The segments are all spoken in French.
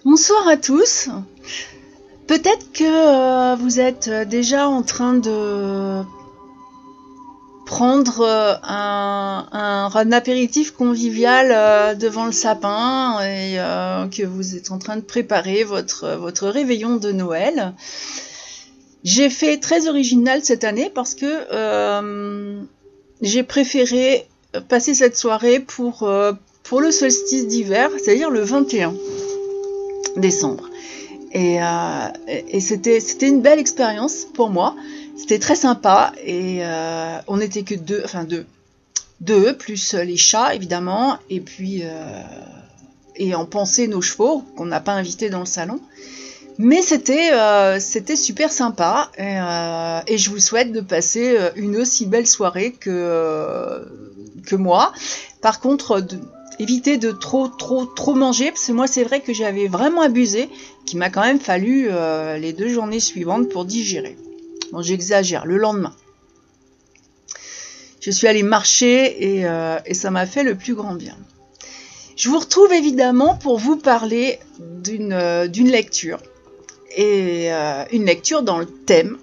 Bonsoir à tous. Peut-être que vous êtes déjà en train de prendre un apéritif convivial devant le sapin et que vous êtes en train de préparer votre réveillon de Noël. J'ai fait très original cette année parce que j'ai préféré passer cette soirée pour le solstice d'hiver, c'est-à-dire le 21 décembre. Et c'était une belle expérience pour moi. C'était très sympa et on n'était que deux plus les chats évidemment et puis et en pensée nos chevaux qu'on n'a pas invités dans le salon. Mais c'était super sympa et je vous souhaite de passer une aussi belle soirée que moi. Par contre, évitez de trop manger parce que moi c'est vrai que j'avais vraiment abusé, qu'il m'a quand même fallu les 2 journées suivantes pour digérer. Bon, j'exagère, le lendemain. Je suis allée marcher et ça m'a fait le plus grand bien. Je vous retrouve évidemment pour vous parler d'une lecture. Et une lecture dans le thème,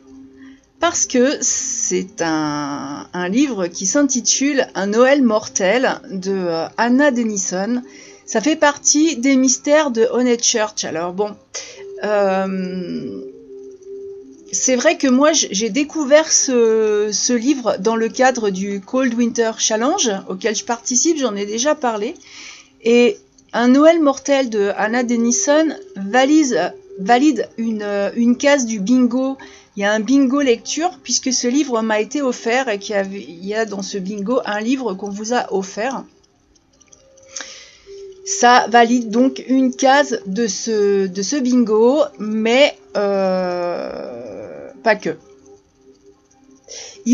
parce que c'est un livre qui s'intitule Un Noël mortel de Hannah Dennison. Ça fait partie des mystères de Honeychurch. Alors bon, c'est vrai que moi j'ai découvert ce livre dans le cadre du Cold Winter Challenge auquel je participe, j'en ai déjà parlé. Et Un Noël mortel de Hannah Dennison valide une case du bingo. Il y a un bingo lecture puisque ce livre m'a été offert et il y a dans ce bingo un livre qu'on vous a offert. Ça valide donc une case de ce bingo, mais pas que.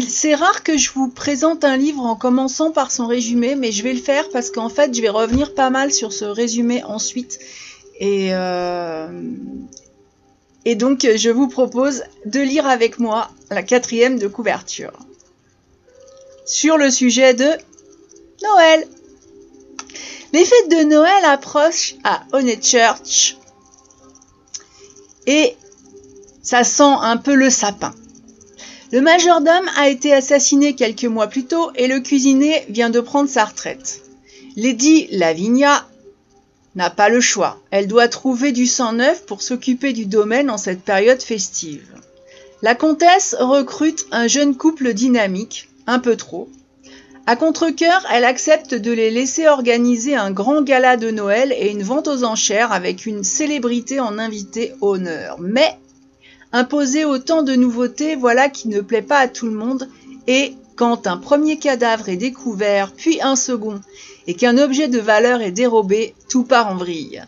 C'est rare que je vous présente un livre en commençant par son résumé, mais je vais le faire parce qu'en fait je vais revenir pas mal sur ce résumé ensuite. Et donc, je vous propose de lire avec moi la 4e de couverture sur le sujet de Noël. Les fêtes de Noël approchent à Honeychurch et ça sent un peu le sapin. Le majordome a été assassiné quelques mois plus tôt et le cuisinier vient de prendre sa retraite. Lady Lavinia n'a pas le choix. Elle doit trouver du sang neuf pour s'occuper du domaine en cette période festive. La comtesse recrute un jeune couple dynamique, un peu trop. À contre-cœur, elle accepte de les laisser organiser un grand gala de Noël et une vente aux enchères avec une célébrité en invité honneur. Mais, imposer autant de nouveautés, voilà qui ne plaît pas à tout le monde et quand un premier cadavre est découvert, puis un second, et qu'un objet de valeur est dérobé, tout part en vrille.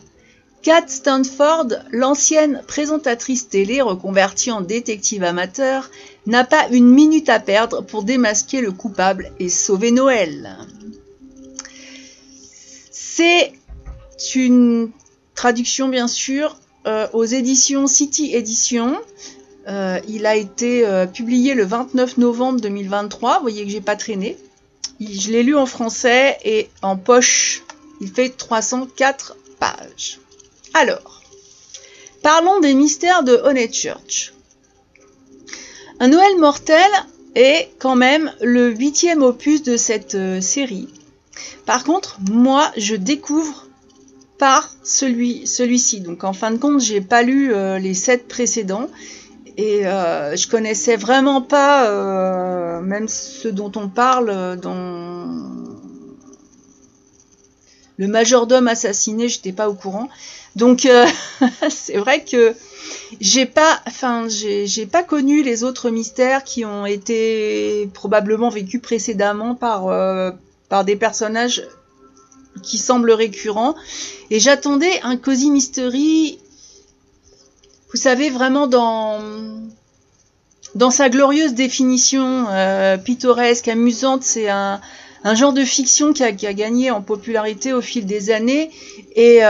Kat Stanford, l'ancienne présentatrice télé reconvertie en détective amateur, n'a pas une minute à perdre pour démasquer le coupable et sauver Noël. C'est une traduction bien sûr aux éditions City Edition. Il a été publié le 29 novembre 2023, vous voyez que j'ai pas traîné. Je l'ai lu en français et en poche, il fait 304 pages. Alors, parlons des mystères de Honeychurch. Un Noël mortel est quand même le 8e opus de cette série. Par contre, moi, je découvre par celui-ci. Donc, en fin de compte, j'ai pas lu les 7 précédents. Et je connaissais vraiment pas même ceux dont on parle dans le majordome assassiné, j'étais pas au courant. Donc c'est vrai que j'ai pas connu les autres mystères qui ont été probablement vécus précédemment par des personnages qui semblent récurrents. Et j'attendais un Cozy Mystery, vous savez, vraiment dans sa glorieuse définition pittoresque, amusante. C'est un genre de fiction qui a gagné en popularité au fil des années et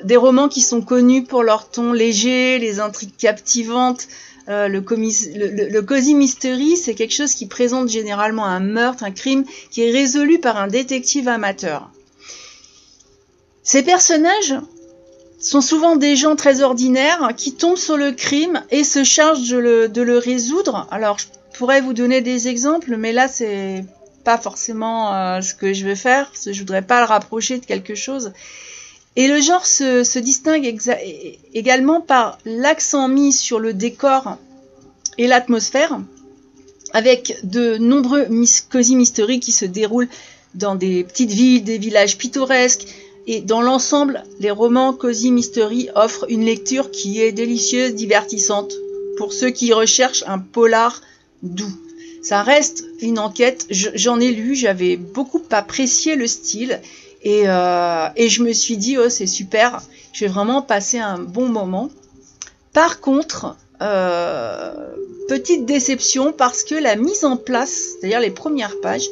des romans qui sont connus pour leur ton léger, les intrigues captivantes. Le Cozy Mystery, c'est quelque chose qui présente généralement un meurtre, un crime qui est résolu par un détective amateur. Ces personnages sont souvent des gens très ordinaires qui tombent sur le crime et se chargent de le résoudre. Alors, je pourrais vous donner des exemples, mais là, c'est pas forcément ce que je vais faire, parce que je voudrais pas le rapprocher de quelque chose. Et le genre se distingue également par l'accent mis sur le décor et l'atmosphère, avec de nombreux cosy mystery qui se déroulent dans des petites villes, des villages pittoresques. Et dans l'ensemble, les romans Cozy Mystery offrent une lecture qui est délicieuse, divertissante, pour ceux qui recherchent un polar doux. Ça reste une enquête, j'en ai lu, j'avais beaucoup apprécié le style, et je me suis dit, oh c'est super, je vais vraiment passer un bon moment. Par contre, petite déception, parce que la mise en place, c'est-à-dire les premières pages,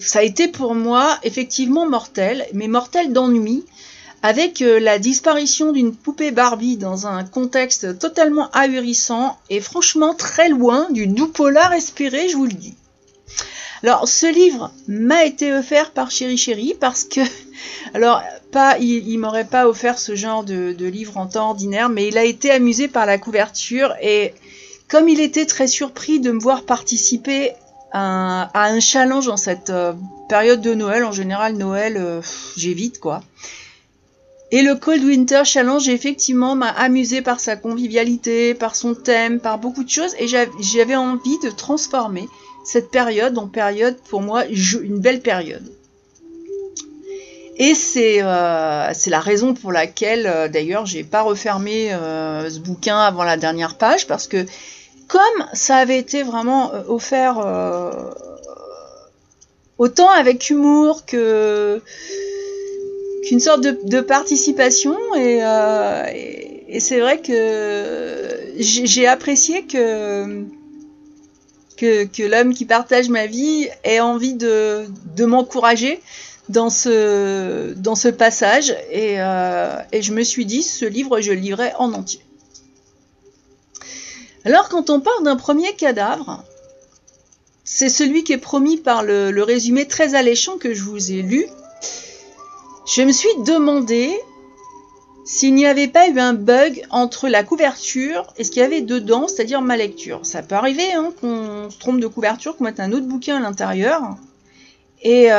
ça a été pour moi effectivement mortel, mais mortel d'ennui, avec la disparition d'une poupée Barbie dans un contexte totalement ahurissant et franchement très loin du doux polar espéré, je vous le dis. Alors ce livre m'a été offert par Chéri Chéri parce que, alors il m'aurait pas offert ce genre de livre en temps ordinaire, mais il a été amusé par la couverture et comme il était très surpris de me voir participer à un challenge en cette période de Noël, en général Noël j'évite quoi. Et le Cold Winter Challenge effectivement m'a amusé par sa convivialité, par son thème, par beaucoup de choses et j'avais envie de transformer cette période en période pour moi une belle période. Et c'est la raison pour laquelle d'ailleurs j'ai pas refermé ce bouquin avant la dernière page parce que comme ça avait été vraiment offert autant avec humour qu'une sorte de participation et c'est vrai que j'ai apprécié que l'homme qui partage ma vie ait envie de m'encourager dans ce passage et je me suis dit ce livre je le lirai en entier. Alors quand on parle d'un premier cadavre, c'est celui qui est promis par le résumé très alléchant que je vous ai lu. Je me suis demandé s'il n'y avait pas eu un bug entre la couverture et ce qu'il y avait dedans, c'est-à-dire ma lecture. Ça peut arriver hein, qu'on se trompe de couverture, qu'on mette un autre bouquin à l'intérieur. Et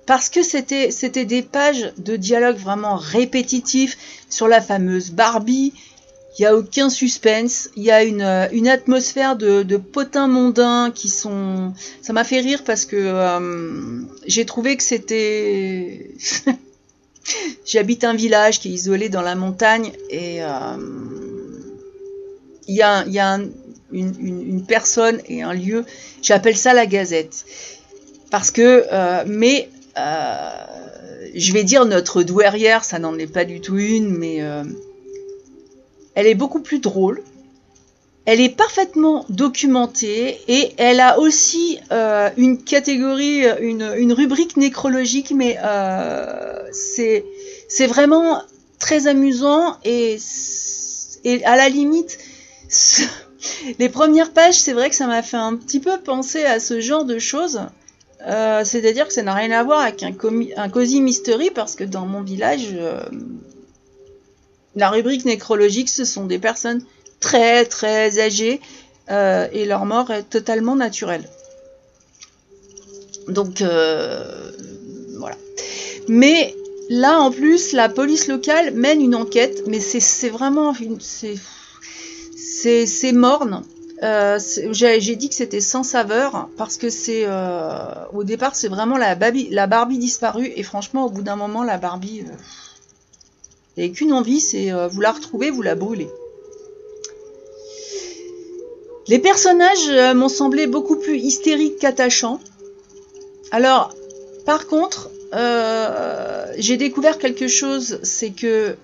parce que c'était des pages de dialogue vraiment répétitifs sur la fameuse Barbie. Il n'y a aucun suspense, il y a une atmosphère de potins mondains qui sont... Ça m'a fait rire parce que j'ai trouvé que c'était... J'habite un village qui est isolé dans la montagne et il y a une personne et un lieu, j'appelle ça la Gazette. Parce que... je vais dire notre douairière, ça n'en est pas du tout une, mais... elle est beaucoup plus drôle, elle est parfaitement documentée et elle a aussi une catégorie, une rubrique nécrologique, mais c'est vraiment très amusant et à la limite, les premières pages, c'est vrai que ça m'a fait un petit peu penser à ce genre de choses. C'est-à-dire que ça n'a rien à voir avec un cozy mystery parce que dans mon village... la rubrique nécrologique, ce sont des personnes très très âgées et leur mort est totalement naturelle. Donc voilà. Mais là en plus, la police locale mène une enquête, mais c'est vraiment c'est morne. J'ai dit que c'était sans saveur parce que c'est au départ c'est vraiment la Barbie disparue et franchement au bout d'un moment la Barbie il n'y a qu'une envie, c'est vous la retrouvez, vous la brûlez. Les personnages m'ont semblé beaucoup plus hystériques qu'attachants. Alors, par contre, j'ai découvert quelque chose, c'est que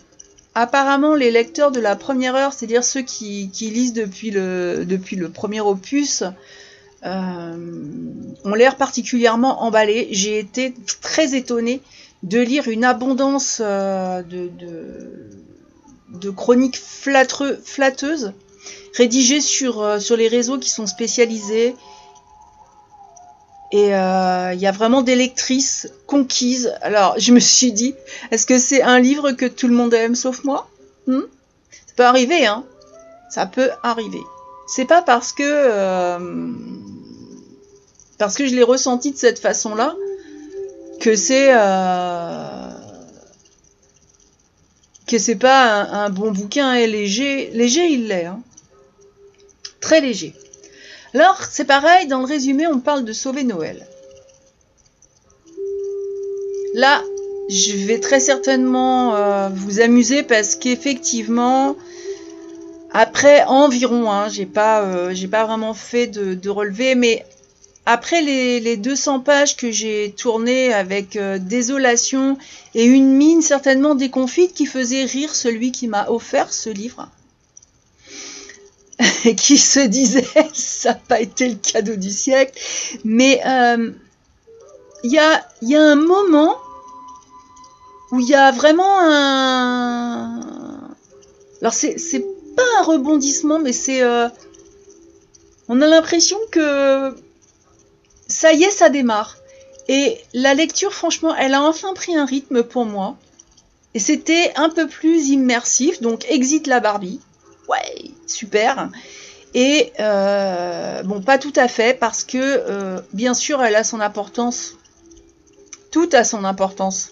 apparemment les lecteurs de la première heure, c'est-à-dire ceux qui lisent depuis le premier opus, ont l'air particulièrement emballés. J'ai été très étonnée de lire une abondance de chroniques flatteuses rédigées sur les réseaux qui sont spécialisés. Et il y a vraiment des lectrices conquises. Alors, je me suis dit, est-ce que c'est un livre que tout le monde aime sauf moi? Ça peut arriver, hein. Ça peut arriver. C'est pas parce que je l'ai ressenti de cette façon-là que c'est pas un bon bouquin, et léger il l'est, hein. Très léger. Alors, c'est pareil, dans le résumé, on parle de sauver Noël. Là, je vais très certainement vous amuser parce qu'effectivement, après environ, hein, j'ai pas vraiment fait de relevé, mais après les 200 pages que j'ai tournées avec désolation et une mine certainement déconfite qui faisait rire celui qui m'a offert ce livre, et qui se disait ça n'a pas été le cadeau du siècle, mais il y a un moment où il y a vraiment un... Alors c'est pas un rebondissement, mais c'est... on a l'impression que ça y est, ça démarre. Et la lecture, franchement, elle a enfin pris un rythme pour moi. Et c'était un peu plus immersif, donc exit la Barbie. Ouais, super. Et bon, pas tout à fait, parce que bien sûr, elle a son importance. Tout a son importance.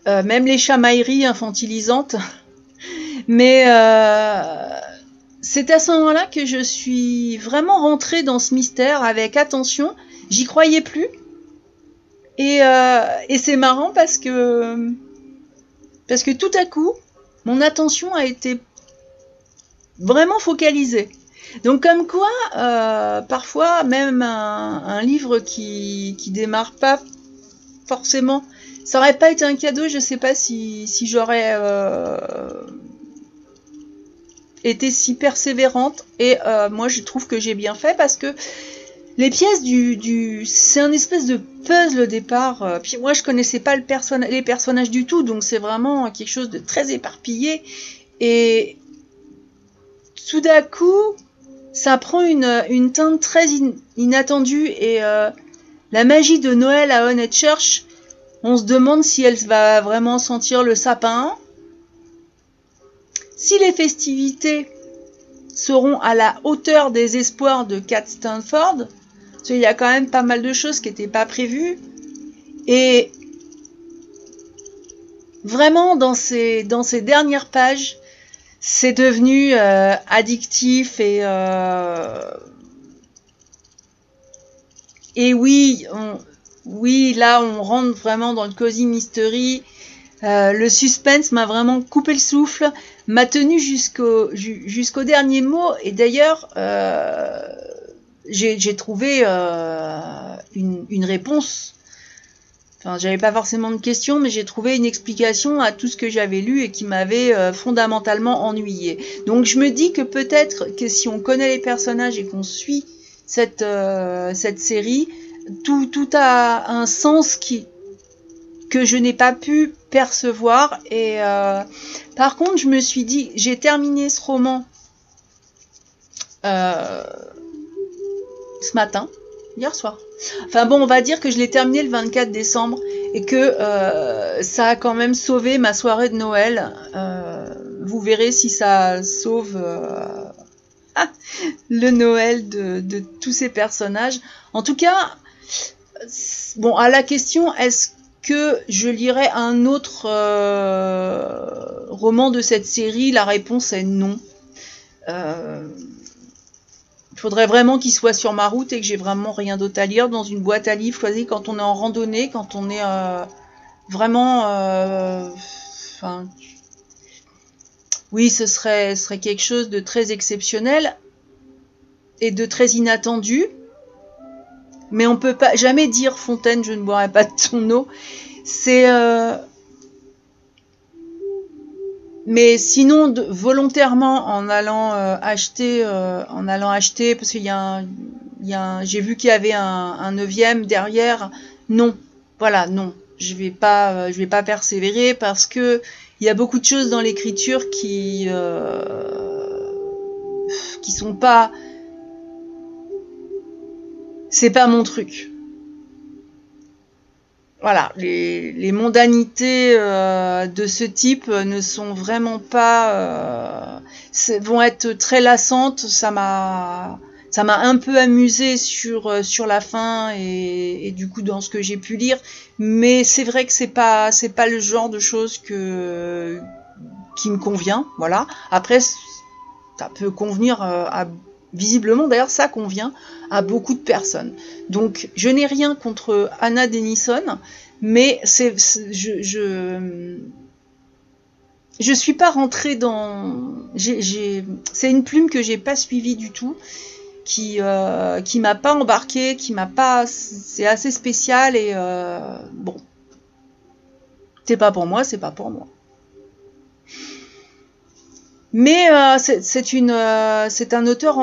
Même les chamailleries infantilisantes. Mais c'est à ce moment-là que je suis vraiment rentrée dans ce mystère avec attention. J'y croyais plus. Et c'est marrant parce que tout à coup, mon attention a été vraiment focalisée. Donc comme quoi, parfois, même un livre qui démarre pas forcément, ça aurait pas été un cadeau, je sais pas si j'aurais été si persévérante. Et moi, je trouve que j'ai bien fait parce que les pièces c'est un espèce de puzzle au départ. Puis moi, je connaissais pas les personnages du tout, donc c'est vraiment quelque chose de très éparpillé. Et tout d'un coup, ça prend une teinte très inattendue. Et la magie de Noël à Honeychurch, on se demande si elle va vraiment sentir le sapin, si les festivités seront à la hauteur des espoirs de Cat Stanford. Parce qu'il y a quand même pas mal de choses qui n'étaient pas prévues. Et vraiment, dans ces dernières pages, c'est devenu addictif. Et oui, là, on rentre vraiment dans le cozy mystery. Le suspense m'a vraiment coupé le souffle, m'a tenu jusqu'au dernier mot. Et d'ailleurs, j'ai trouvé une réponse. Enfin, j'avais pas forcément de questions, mais j'ai trouvé une explication à tout ce que j'avais lu et qui m'avait fondamentalement ennuyée. Donc je me dis que peut-être que si on connaît les personnages et qu'on suit cette série, tout a un sens que je n'ai pas pu percevoir. Et par contre, je me suis dit, j'ai terminé ce roman ce matin, hier soir. Enfin bon, on va dire que je l'ai terminé le 24 décembre et que ça a quand même sauvé ma soirée de Noël. Vous verrez si ça sauve le Noël de tous ces personnages. En tout cas, bon, à la question, est-ce que je lirai un autre roman de cette série? La réponse est non. Il faudrait vraiment qu'il soit sur ma route et que j'ai vraiment rien d'autre à lire dans une boîte à livres choisie quand on est en randonnée, quand on est vraiment... oui, ce serait quelque chose de très exceptionnel et de très inattendu. Mais on peut pas jamais dire Fontaine, je ne boirai pas de ton eau. C'est... Mais sinon, volontairement, en allant acheter, parce qu'il y a j'ai vu qu'il y avait un 9e derrière. Non, voilà, non, je vais pas persévérer parce que il y a beaucoup de choses dans l'écriture qui sont pas c'est pas mon truc. Voilà, les mondanités de ce type ne sont vraiment pas... vont être très lassantes. Ça m'a un peu amusé sur la fin et du coup dans ce que j'ai pu lire. Mais c'est vrai que c'est pas le genre de choses qui me convient. Voilà. Après, ça peut convenir visiblement, d'ailleurs, ça convient à beaucoup de personnes. Donc, je n'ai rien contre Anna Denison, mais je suis pas rentrée dans... c'est une plume que j'ai pas suivie du tout, qui m'a pas embarquée, qui m'a pas... C'est assez spécial et bon. C'est pas pour moi, c'est pas pour moi. Mais c'est un auteur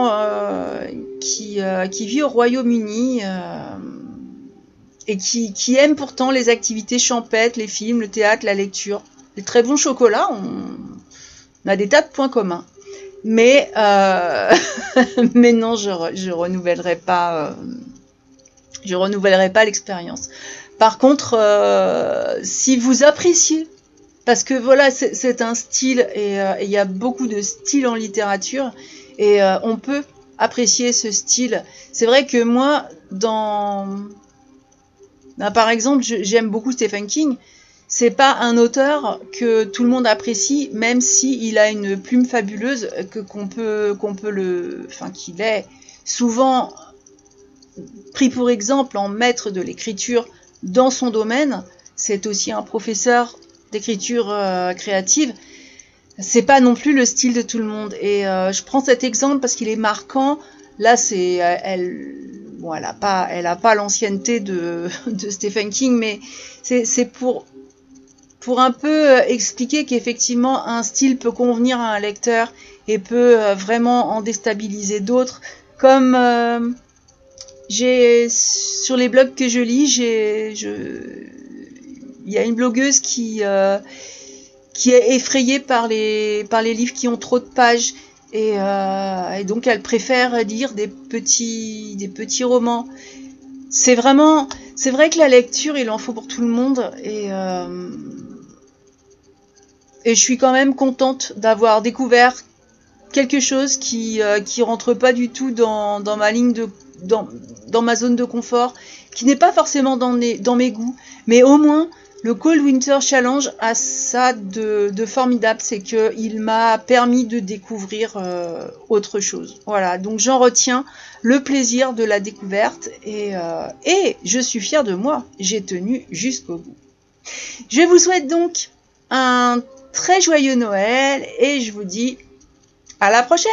qui vit au Royaume-Uni et qui aime pourtant les activités champêtres, les films, le théâtre, la lecture. Les très bons chocolats, on a des tas de points communs. Mais, mais non, je renouvellerai pas l'expérience. Par contre, si vous appréciez, parce que voilà, c'est un style et il y a beaucoup de styles en littérature et on peut apprécier ce style. C'est vrai que moi, par exemple, j'aime beaucoup Stephen King. C'est pas un auteur que tout le monde apprécie, même si il a une plume fabuleuse, qu'il est souvent pris pour exemple en maître de l'écriture dans son domaine. C'est aussi un professeur d'écriture créative. C'est pas non plus le style de tout le monde. Et je prends cet exemple parce qu'il est marquant. Là, elle a pas l'ancienneté de Stephen King, mais c'est pour un peu expliquer qu'effectivement un style peut convenir à un lecteur et peut vraiment en déstabiliser d'autres. Comme sur les blogs que je lis, il y a une blogueuse qui est effrayée par les livres qui ont trop de pages et donc elle préfère lire des petits romans. C'est vrai que la lecture, il en faut pour tout le monde et je suis quand même contente d'avoir découvert quelque chose qui rentre pas du tout dans ma ligne dans ma zone de confort, qui n'est pas forcément dans mes goûts, mais au moins le Cold Winter Challenge a ça de formidable, c'est que il m'a permis de découvrir autre chose. Voilà, donc j'en retiens le plaisir de la découverte et je suis fière de moi, j'ai tenu jusqu'au bout. Je vous souhaite donc un très joyeux Noël et je vous dis à la prochaine!